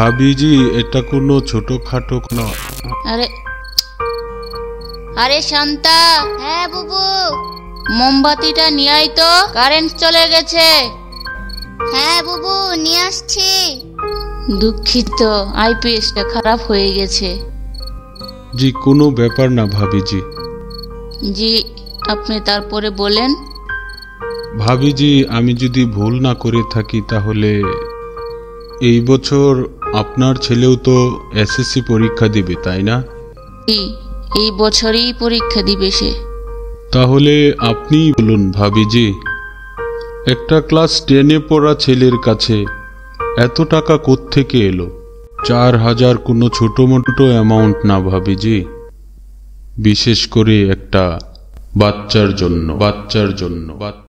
ভাবিজি এটা কোনো ছোটখাটো নয়। আরে আরে শান্তা। হ্যাঁ বুবু, মোমবাতিটা নিয়ে আয় তো, কারেন্ট চলে গেছে। হ্যাঁ বুবু, নিয়ে আসছি। দুঃখিত, আইপিএসটা খারাপ হয়ে গেছে। জি কোনো ব্যাপার না ভাবিজি। জি, আপনি তারপরে বলেন। ভাবিজি আমি যদি ভুল না করে থাকি তাহলে এই বছর আপনার ছেলেও তো এসএসসি পরীক্ষা দিবে, তাই না? জি, এই বছরই পরীক্ষা দিবে সে। তাহলে আপনিই বলুন ভাবিজি, একটা ক্লাস 10-এ পড়া ছেলের কাছে এত টাকা কোত্থেকে এলো? 4,000 কোনো ছোটো মোটো অ্যামাউন্ট না ভাবিজি, বিশেষ করে একটা বাচ্চার জন্য।